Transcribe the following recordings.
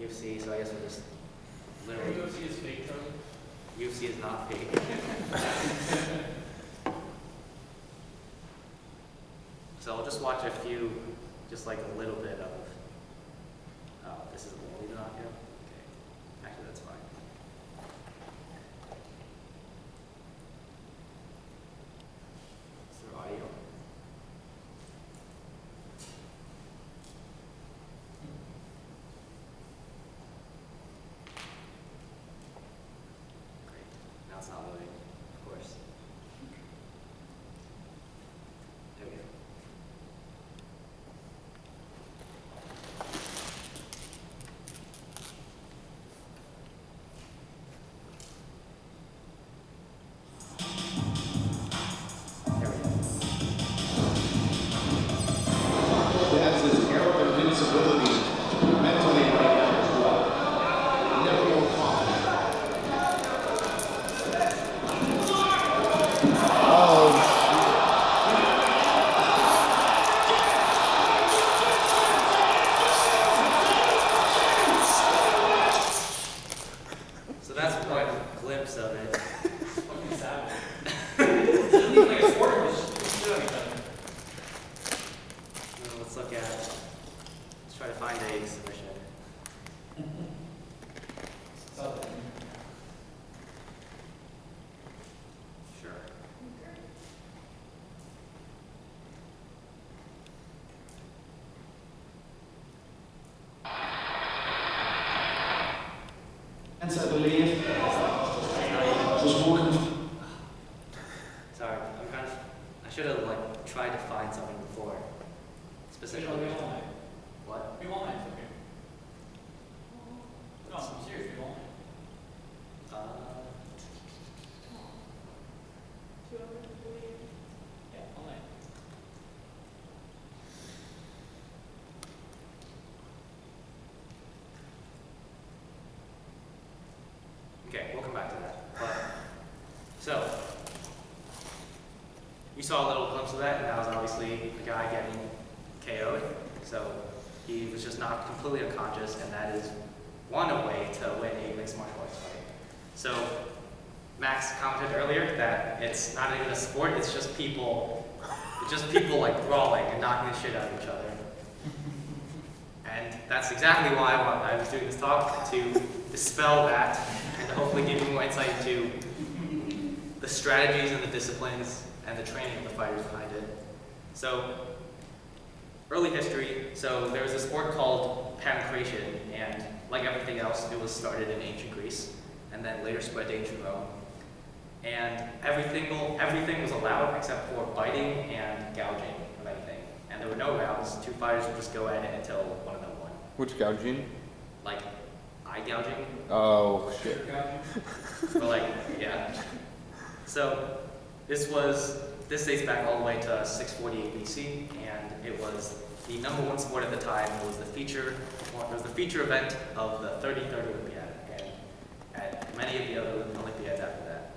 UFC, so I guess we'll just literally. UFC is fake, Charlie? UFC is not fake. So I'll just watch a few, just like a little bit of. Oh, this is a little bit audio. Okay, actually that's fine. Is there audio? Great. Now it's not loading, of course. There we go. There we go. That's his air of invincibility, mentally right now as well. Never more confident. So that's one glimpse of it. Fucking savage. Doesn't even like a sport, it's shit on each other. Let's look at, let's try to find a submission. Something. Sure. Hence, I believe, was more Sorry, I'm kind of, I should have like tried to find something before. Specifically. We all night. What? We all night, it's okay. No, I'm serious, we all night. Yeah, all night. Okay, we'll come back to that. But, so, you saw a little glimpse of that, and that was obviously the guy getting KO'd. So he was just knocked completely unconscious, and that is one way to win a mixed martial arts fight. So Max commented earlier that it's not even a sport; it's just people like brawling and knocking the shit out of each other. And that's exactly why I was doing this talk, to dispel that and to hopefully give you more insight into the strategies and the disciplines and the training of the fighters behind it. So, early history, so there was a sport called pancration, and like everything else, it was started in ancient Greece, and then later spread to ancient Rome. And everything was allowed except for biting and gouging of anything. And there were no rounds. Two fighters would just go at it until one of them won. Which gouging? Like eye gouging, Oh, shit. or like, yeah. So this dates back all the way to 648 BC, and it was the #1 sport at the time. It was the feature event of the 33rd Olympiad, and at many of the other Olympiads after that.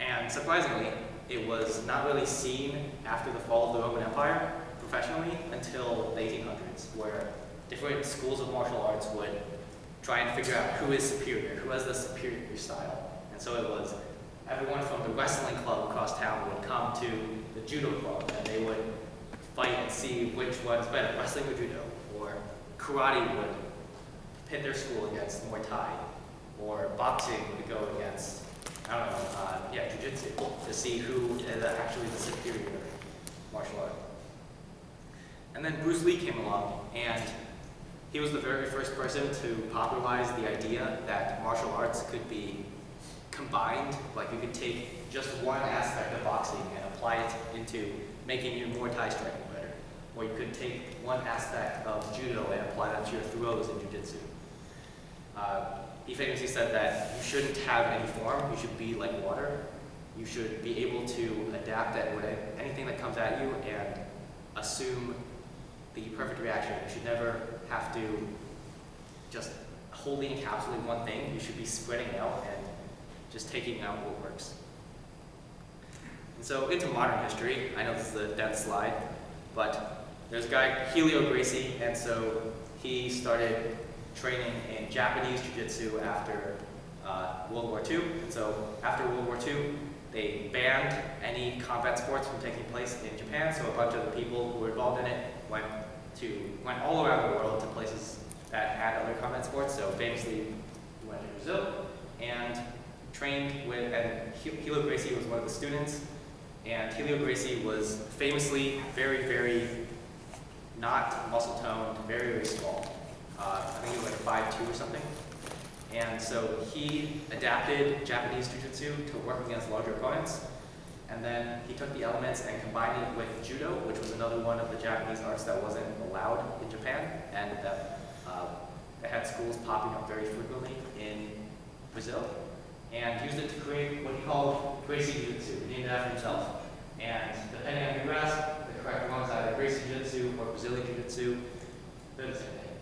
And surprisingly, it was not really seen after the fall of the Roman Empire professionally until the 1800s, where different schools of martial arts would try and figure out who is superior, who has the superior style. And so it was everyone from the wrestling club across town would come to the judo club, and they would fight and see which one's better, wrestling or judo. Or karate would pit their school against Muay Thai, or boxing would go against, I don't know, jiu-jitsu, to see who is actually the superior martial art. And then Bruce Lee came along, and he was the very first person to popularize the idea that martial arts could be combined, like you could take just one aspect of boxing and apply it into making your Muay Thai striking better. Or you could take one aspect of judo and apply that to your throws in jiu-jitsu. He famously said that you shouldn't have any form, you should be like water. You should be able to adapt at anything that comes at you and assume the perfect reaction. You should never have to just wholly encapsulate one thing. You should be spreading out and just taking out what works. And so into modern history, I know this is a dense slide, but there's a guy, Helio Gracie, and so he started training in Japanese Jiu-Jitsu after World War II. And so after World War II, they banned any combat sports from taking place in Japan, so a bunch of the people who were involved in it went all around the world to places that had other combat sports. So famously, we went to Brazil and trained with, and Helio Gracie was one of the students. And Helio Gracie was famously very, very not muscle-toned, very, very small. I think he was like 5'2" or something. And so he adapted Japanese Jiu-Jitsu to work against larger opponents. And then he took the elements and combined it with Judo, which was another one of the Japanese arts that wasn't allowed in Japan, and that had schools popping up very frequently in Brazil, and used it to create what he called Gracie Jiu-Jitsu, named after himself. And depending on who you ask, the correct one is either Gracie Jiu-Jitsu or Brazilian Jiu-Jitsu. They're the same thing.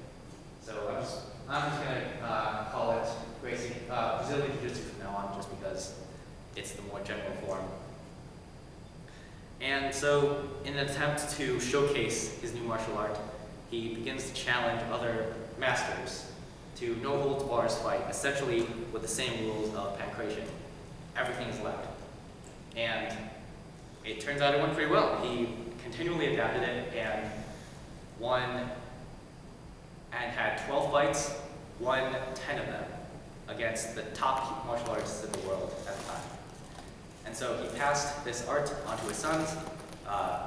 So I'm just going to call it Brazilian Jiu-Jitsu from now on, just because it's the more general form. And so, in an attempt to showcase his new martial art, he begins to challenge other masters to no-holds-bars fight, essentially with the same rules of pancration. Everything is allowed. And it turns out it went pretty well. He continually adapted it and won, and had 12 fights, won 10 of them against the top martial artists in the world at the time. And so he passed this art onto his sons.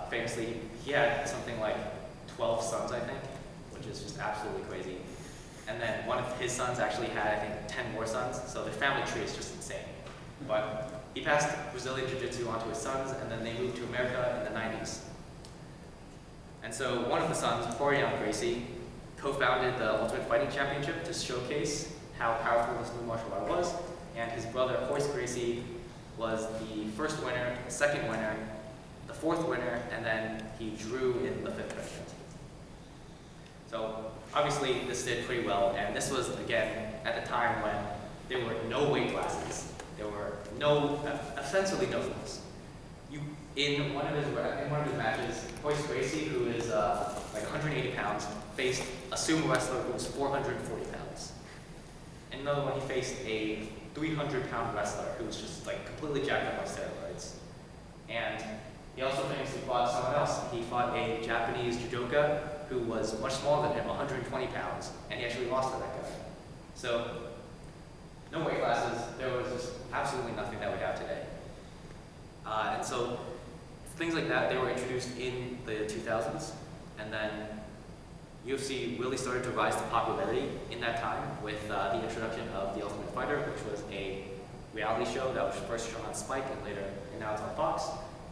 Famously, he had something like 12 sons, I think, which is just absolutely crazy. And then one of his sons actually had, I think, 10 more sons, so their family tree is just insane. But he passed Brazilian Jiu-Jitsu onto his sons, and then they moved to America in the 90s. And so one of the sons, Florian Gracie, co-founded the Ultimate Fighting Championship to showcase how powerful this new martial art was, and his brother, Hoist Gracie, was the first winner, the second winner, the fourth winner, and then he drew in the fifth tournament. So obviously this did pretty well, and this was, again, at the time when there were no weight classes. There were essentially no rules. In one of his matches, Hoist Gracie, who is like 180 pounds, faced a sumo wrestler who was 440 pounds. In another one, he faced a 300-pound wrestler who was just like completely jacked up on steroids. And he also famously fought someone else. He fought a Japanese judoka who was much smaller than him, 120 pounds, and he actually lost to that guy. So, no weight classes. There was just absolutely nothing that we have today. And so, things like that, they were introduced in the 2000s, and then UFC really started to rise to popularity in that time with the introduction of The Ultimate Fighter, which was a reality show that was first shown on Spike and now it's on Fox.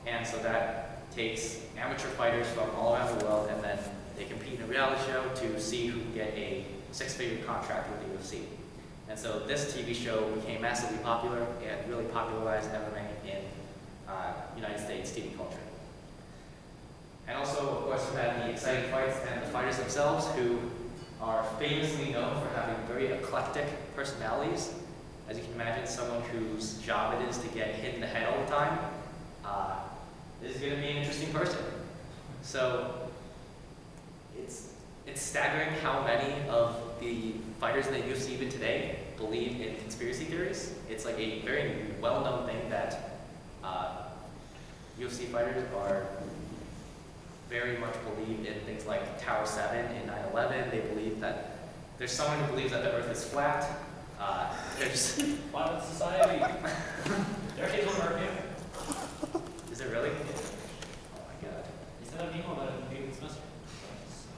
And so that takes amateur fighters from all around the world, and then they compete in a reality show to see who can get a six-figure contract with the UFC. And so this TV show became massively popular and really popularized MMA in United States TV culture. And also, of course, we had the exciting fights and the fighters themselves, who are famously known for having very eclectic personalities. As you can imagine, someone whose job it is to get hit in the head all the time is going to be an interesting person. So it's staggering how many of the fighters in the UFC even today believe in conspiracy theories. It's like a very well-known thing that UFC fighters are very much believe in things like Tower 7 and 9/11. They believe that there's someone who believes that the Earth is flat. There's Violent society. Their kids will hurt you. Is it really? Oh my God. They sent out an email about it in the beginning of the semester.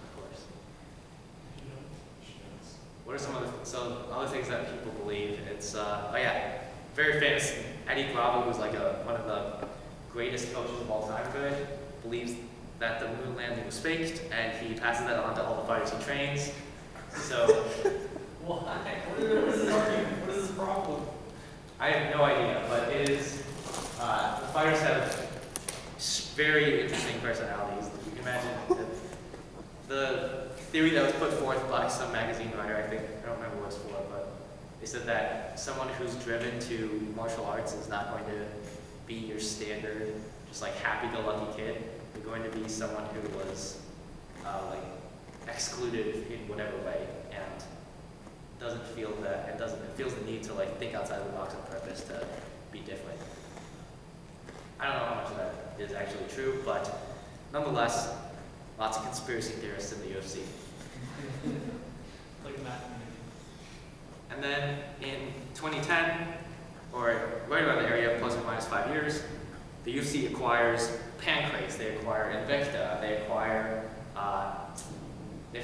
Of course. What are some other things that people believe? It's very famous. Eddie Bravo, who's like one of the greatest coaches of all time, believes that the moon landing was faked, and he passes that on to all the fighters he trains. So, Why? What is this argument? What is this problem? I have no idea, but it is, the fighters have very interesting personalities. You can imagine the theory that was put forth by some magazine writer, I don't remember what it's for, but they said that someone who's driven to martial arts is not going to be your standard, just like happy-go-lucky kid. You're going to be someone who was like excluded in whatever way, and doesn't feel that, it feels the need to like think outside the box on purpose to be different. I don't know how much of that is actually true, but nonetheless, lots of conspiracy theorists in the UFC. Like math community. And then in 2010, or right around the area, plus or minus 5 years, the UFC acquires Pancrase, they acquire Invicta, they acquire they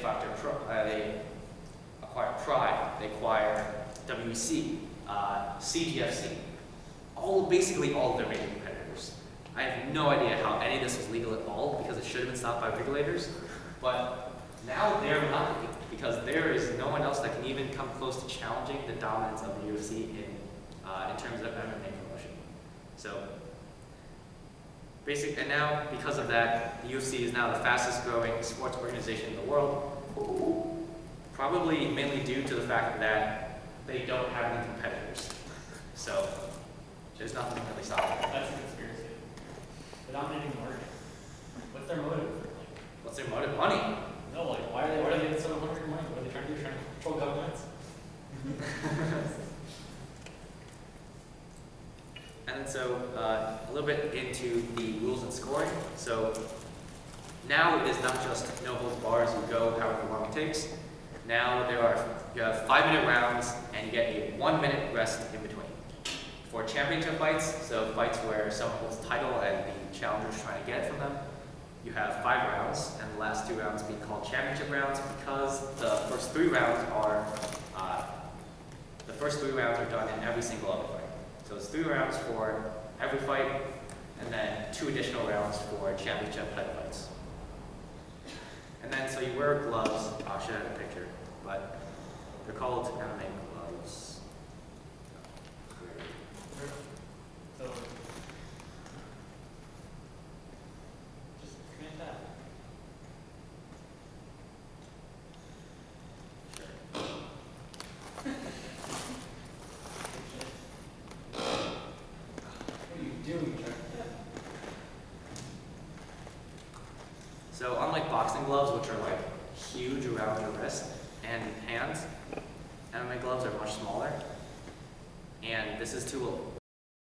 acquire Pride, they acquire WEC, CGFC, basically all of their major competitors. I have no idea how any of this was legal at all because it should have been stopped by regulators, but now they're not, because there is no one else that can even come close to challenging the dominance of the UFC in terms of MMA promotion. So, and now because of that, the UFC is now the fastest growing sports organization in the world, probably mainly due to the fact that they don't have any competitors. So, there's nothing really stopping them. That's a conspiracy. They're dominating the market. What's their motive? Like, What's their motive? Money. no, like, why are they getting so hungry for money? What are they trying to do? Trying to control governments? And then so, a little bit into the rules and scoring. So, now it is not just no holds bars, you go however long it takes. Now you have 5-minute rounds and you get a 1-minute rest in between. For championship fights, so fights where someone holds the title and the challenger is trying to get it from them, you have 5 rounds, and the last 2 rounds being called championship rounds because the first 3 rounds are done in every single other fight. So it's 3 rounds for every fight, and then 2 additional rounds for championship type fights. And then so you wear gloves. I should have a picture, but they're called MMA gloves. So, just commit that. What are you doing, Chuck? So unlike boxing gloves, which are like huge around your wrist and hands, MMA gloves are much smaller. And this is to